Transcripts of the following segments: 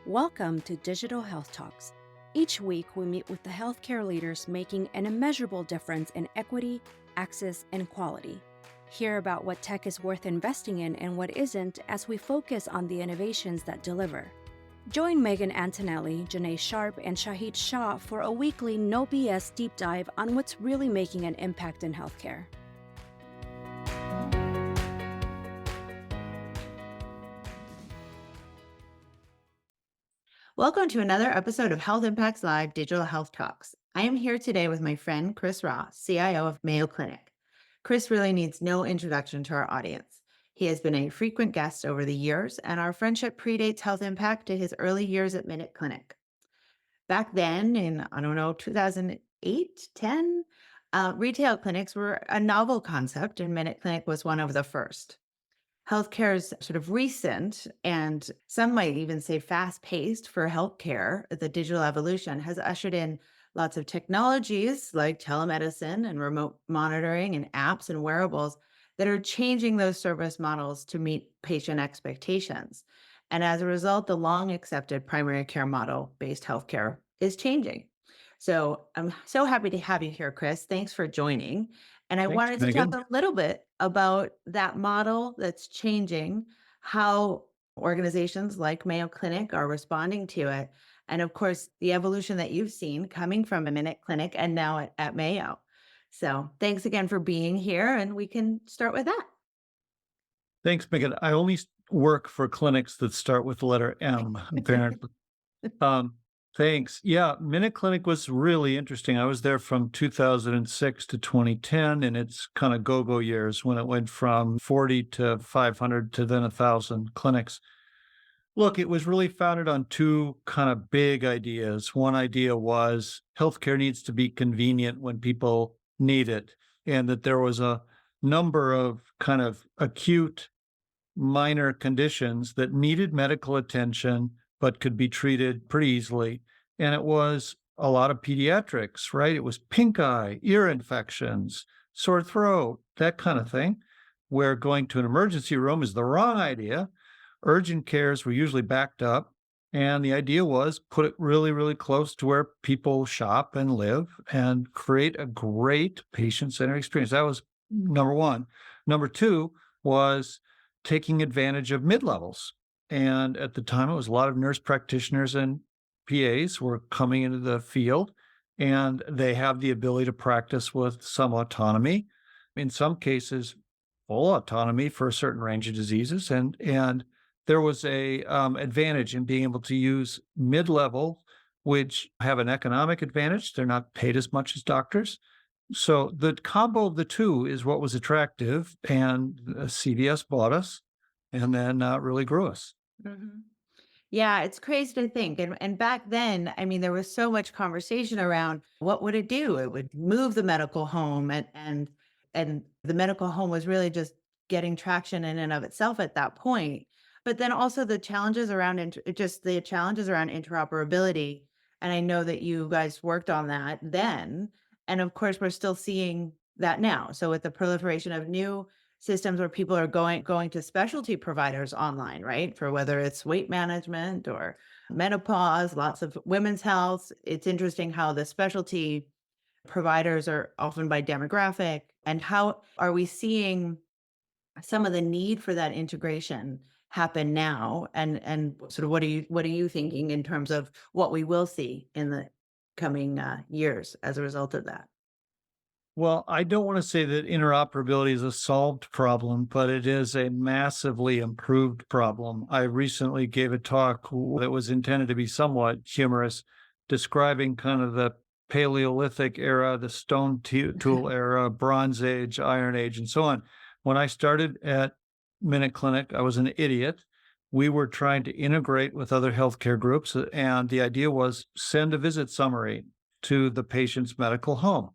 Welcome to Digital Health Talks. Each week, we meet with the healthcare leaders making an immeasurable difference in equity, access, and quality. Hear about what tech is worth investing in and what isn't as we focus on the innovations that deliver. Join Megan Antonelli, Janae Sharp, and Shahid Shah for a weekly no BS deep dive on what's really making an impact in healthcare. Welcome to another episode of Health Impacts Live Digital Health Talks. I am here today with my friend Cris, CIO of Mayo Clinic. Cris really needs no introduction to our audience. He has been a frequent guest over the years, and our friendship predates Health Impact to his early years at Minute Clinic. Back then, in, 2008, 10, retail clinics were a novel concept, and Minute Clinic was one of the first. Healthcare is sort of recent, and some might even say fast paced for healthcare. The digital evolution has ushered in lots of technologies like telemedicine and remote monitoring and apps and wearables that are changing those service models to meet patient expectations. And as a result, the long accepted primary care model based healthcare is changing. So I'm so happy to have you here, Cris. Thanks for joining. And I Thanks, wanted to talk Megan. a little bit about that model that's changing, how organizations like Mayo Clinic are responding to it, and of course, the evolution that you've seen coming from a Minute Clinic and now at Mayo. So thanks again for being here, and we can start with that. Thanks, Megan. I only work for clinics that start with the letter M, apparently. Um, Thanks. Yeah, Minute Clinic was really interesting. I was there from 2006 to 2010 in its kind of go-go years when it went from 40 to 500 to then 1,000 clinics. Look, it was really founded on two kind of big ideas. One idea was healthcare needs to be convenient when people need it, and that there was a number of kind of acute minor conditions that needed medical attention but could be treated pretty easily. And it was a lot of pediatrics, right? It was pink eye, ear infections, sore throat, that kind of thing, where going to an emergency room is the wrong idea. Urgent cares were usually backed up. And the idea was put it really, really close to where people shop and live and create a great patient-centered experience. That was number one. Number two was taking advantage of mid-levels. And at the time, it was a lot of nurse practitioners and PAs were coming into the field, and they have the ability to practice with some autonomy. In some cases, full autonomy for a certain range of diseases. And there was a advantage in being able to use mid-level, which have an economic advantage. They're not paid as much as doctors. So the combo of the two is what was attractive, and CVS bought us and then really grew us. Mhm. Yeah, it's crazy to think. And back then, I mean, there was so much conversation around what would it do? It would move the medical home, and the medical home was really just getting traction in and of itself at that point. But then also the challenges around just the challenges around interoperability. And I know that you guys worked on that then. And of course, we're still seeing that now. So with the proliferation of new systems where people are going to specialty providers online, right? For whether it's weight management or menopause, lots of women's health. It's interesting how the specialty providers are often by demographic, and how are we seeing some of the need for that integration happen now, and sort of what are you thinking in terms of what we will see in the coming years as a result of that? Well, I don't want to say that interoperability is a solved problem, but it is a massively improved problem. I recently gave a talk that was intended to be somewhat humorous, describing kind of the Paleolithic era, the stone tool era, Bronze Age, Iron Age, and so on. When I started at Minute Clinic, I was an idiot. We were trying to integrate with other healthcare groups, and the idea was send a visit summary to the patient's medical home.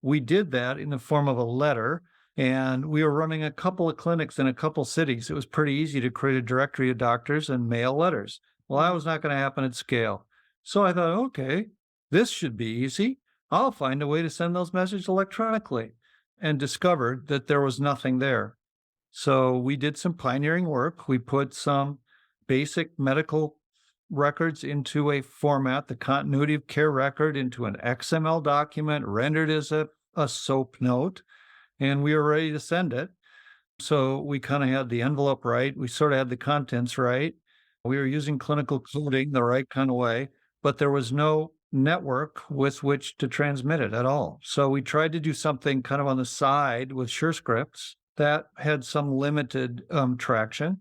We did that in the form of a letter, and we were running a couple of clinics in a couple cities. It was pretty easy to create a directory of doctors and mail letters. Well, that was not going to happen at scale. So I thought, okay, this should be easy. I'll find a way to send those messages electronically, and discovered that there was nothing there. So we did some pioneering work. We put some basic medical records into a format, the continuity of care record, into an XML document, rendered as a SOAP note, and we were ready to send it. So we kind of had the envelope right. We sort of had the contents right. We were using clinical coding the right kind of way, but there was no network with which to transmit it at all. So we tried to do something kind of on the side with SureScripts that had some limited traction.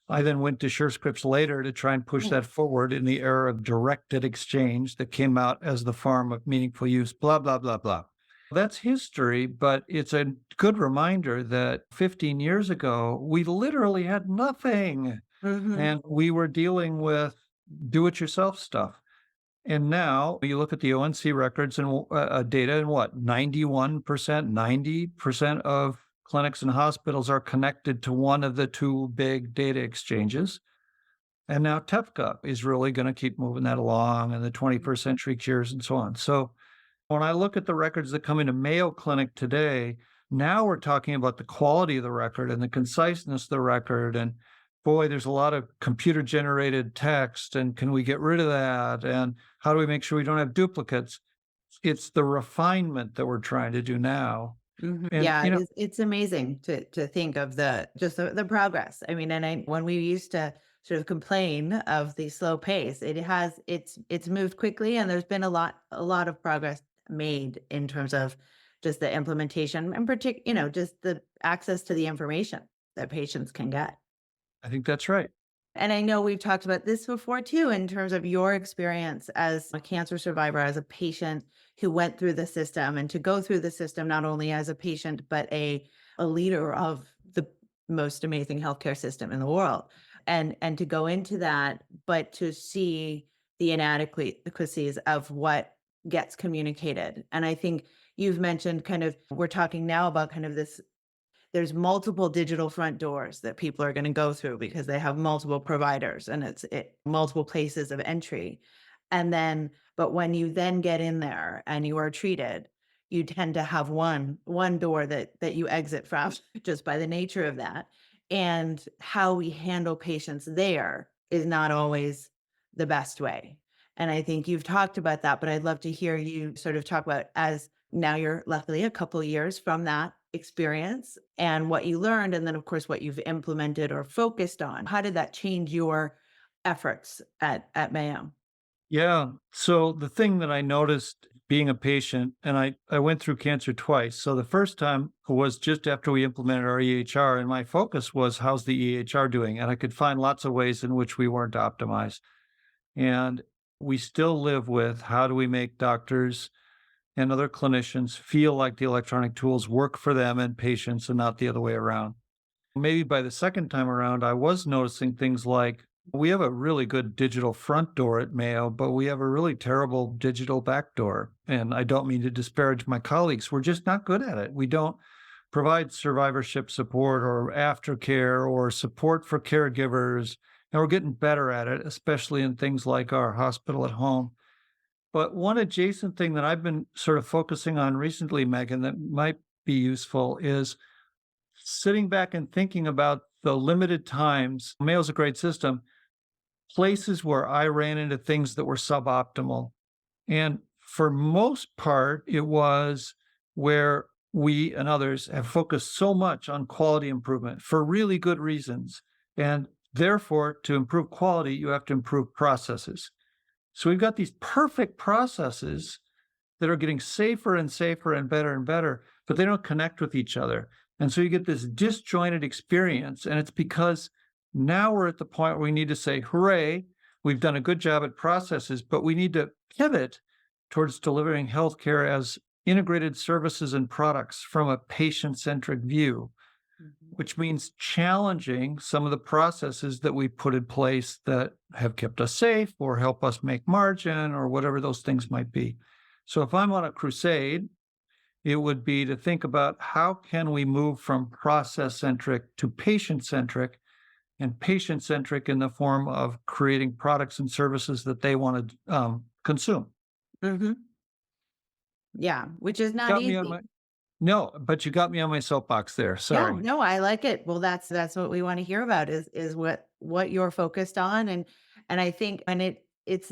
I then went to SureScripts later to try and push that forward in the era of directed exchange that came out as the form of meaningful use, blah, blah, blah, blah. That's history, but it's a good reminder that 15 years ago, we literally had nothing. And we were dealing with do-it-yourself stuff. And now you look at the ONC records and data, and what, 91%, 90% of clinics and hospitals are connected to one of the two big data exchanges. And now TEPCA is really going to keep moving that along, and the 21st century cures and so on. So when I look at the records that come into Mayo Clinic today, now we're talking about the quality of the record and the conciseness of the record. And boy, there's a lot of computer generated text. And can we get rid of that? And how do we make sure we don't have duplicates? It's the refinement that we're trying to do now. And, Yeah, it's amazing to think of the progress. I mean, and when we used to sort of complain of the slow pace, it's moved quickly, and there's been a lot of progress made in terms of just the implementation and just the access to the information that patients can get. I think that's right. And I know we've talked about this before too, in terms of your experience as a cancer survivor, as a patient who went through the system, and to go through the system, not only as a patient, but a leader of the most amazing healthcare system in the world. And to go into that, but to see the inadequacies of what gets communicated. And I think you've mentioned we're talking now about kind of this, there's multiple digital front doors that people are going to go through because they have multiple providers, and it's multiple places of entry. But when you then get in there and you are treated, you tend to have one door that you exit from just by the nature of that. And how we handle patients there is not always the best way. And I think you've talked about that, but I'd love to hear you sort of talk about, as now you're luckily a couple of years from that experience and what you learned, and then of course what you've implemented or focused on. How did that change your efforts at Mayo? Yeah. So the thing that I noticed being a patient, and I went through cancer twice. So the first time was just after we implemented our EHR, and my focus was, how's the EHR doing? And I could find lots of ways in which we weren't optimized. And we still live with, how do we make doctors and other clinicians feel like the electronic tools work for them and patients, and not the other way around? Maybe by the second time around, I was noticing things like, we have a really good digital front door at Mayo, but we have a really terrible digital back door. And I don't mean to disparage my colleagues. We're just not good at it. We don't provide survivorship support or aftercare or support for caregivers. And we're getting better at it, especially in things like our hospital at home. But one adjacent thing that I've been sort of focusing on recently, Megan, that might be useful is sitting back and thinking about the limited times. Mayo's a great system. Places where I ran into things that were suboptimal. And for most part, it was where we and others have focused so much on quality improvement for really good reasons. And therefore, to improve quality, you have to improve processes. So we've got these perfect processes that are getting safer and safer and better, but they don't connect with each other. And so you get this disjointed experience. And it's because now we're at the point where we need to say, hooray, we've done a good job at processes, but we need to pivot towards delivering healthcare as integrated services and products from a patient-centric view, which means challenging some of the processes that we put in place that have kept us safe or help us make margin or whatever those things might be. So if I'm on a crusade, it would be to think about, how can we move from process-centric to patient-centric, and patient-centric in the form of creating products and services that they want to consume. Yeah, which is not easy. No, but you got me on my soapbox there. Sorry. Yeah, no, I like it. Well, that's what we want to hear about is what you're focused on, And I think, it's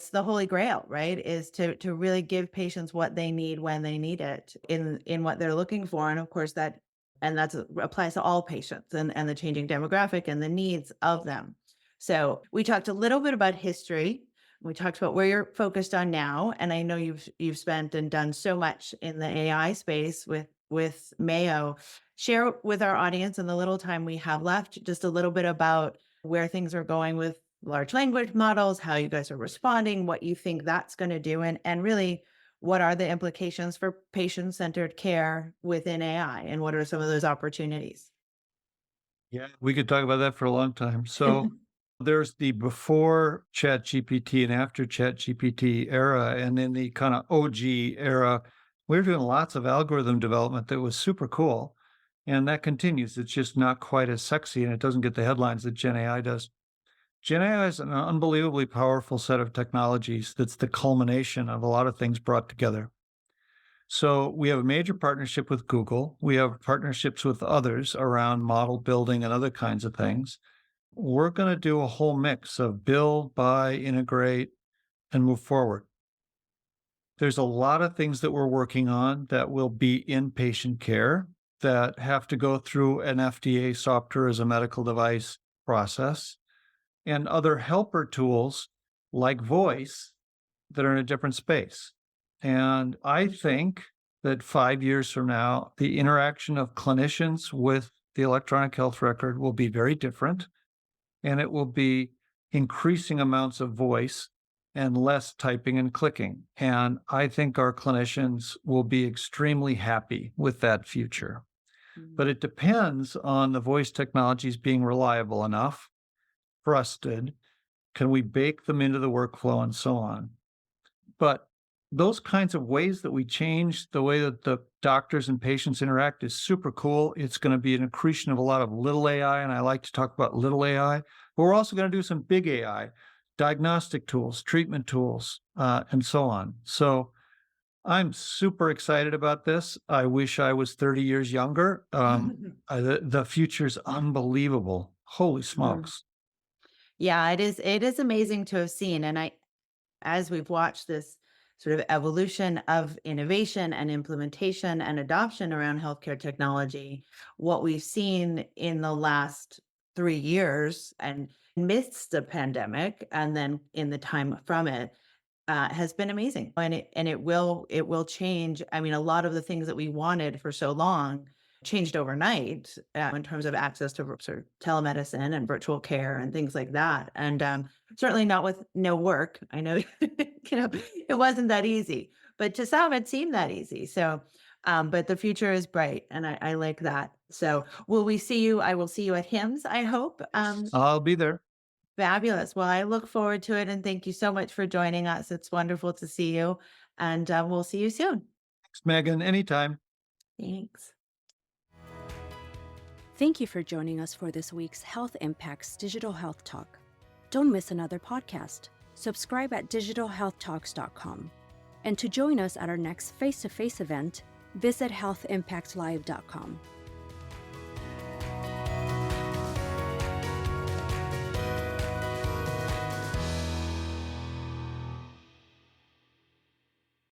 the holy grail, right? Is to really give patients what they need when they need it in what they're looking for. And of course that's applies to all patients and the changing demographic and the needs of them. So we talked a little bit about history. We talked about where you're focused on now. And I know you've spent and done so much in the AI space with Mayo. Share with our audience in the little time we have left, just a little bit about where things are going with large language models, how you guys are responding, what you think that's going to do, and really what are the implications for patient-centered care within AI, and what are some of those opportunities? Yeah, we could talk about that for a long time. So there's the before ChatGPT and after ChatGPT era, and in the kind of OG era, we were doing lots of algorithm development that was super cool. And that continues. It's just not quite as sexy and it doesn't get the headlines that Gen AI does. Gen AI is an unbelievably powerful set of technologies that's the culmination of a lot of things brought together. So we have a major partnership with Google. We have partnerships with others around model building and other kinds of things. We're going to do a whole mix of build, buy, integrate, and move forward. There's a lot of things that we're working on that will be in patient care that have to go through an FDA software as a medical device process, and other helper tools like voice that are in a different space. And I think that 5 years from now, the interaction of clinicians with the electronic health record will be very different, and it will be increasing amounts of voice and less typing and clicking. And I think our clinicians will be extremely happy with that future. But it depends on the voice technologies being reliable enough, trusted, can we bake them into the workflow and so on. But those kinds of ways that we change the way that the doctors and patients interact is super cool. It's going to be an accretion of a lot of little AI, and I like to talk about little AI, but we're also going to do some big AI, diagnostic tools, treatment tools, and so on. So I'm super excited about this. I wish I was 30 years younger. The future's unbelievable. Holy smokes. Yeah, it is amazing to have seen. And as we've watched this sort of evolution of innovation and implementation and adoption around healthcare technology, what we've seen in the last 3 years and amidst the pandemic, and then in the time from it, has been amazing. And it will change. I mean, a lot of the things that we wanted for so long changed overnight in terms of access to sort of telemedicine and virtual care and things like that. And certainly not with no work. I know, it wasn't that easy, but to some it seemed that easy. So, but the future is bright, and I like that. So, will we see you? I will see you at HIMSS, I hope. I'll be there. Fabulous. Well, I look forward to it, and thank you so much for joining us. It's wonderful to see you, and we'll see you soon. Thanks, Megan. Anytime. Thanks. Thank you for joining us for this week's Health Impacts Digital Health Talk. Don't miss another podcast. Subscribe at digitalhealthtalks.com. And to join us at our next face-to-face event, visit healthimpactslive.com.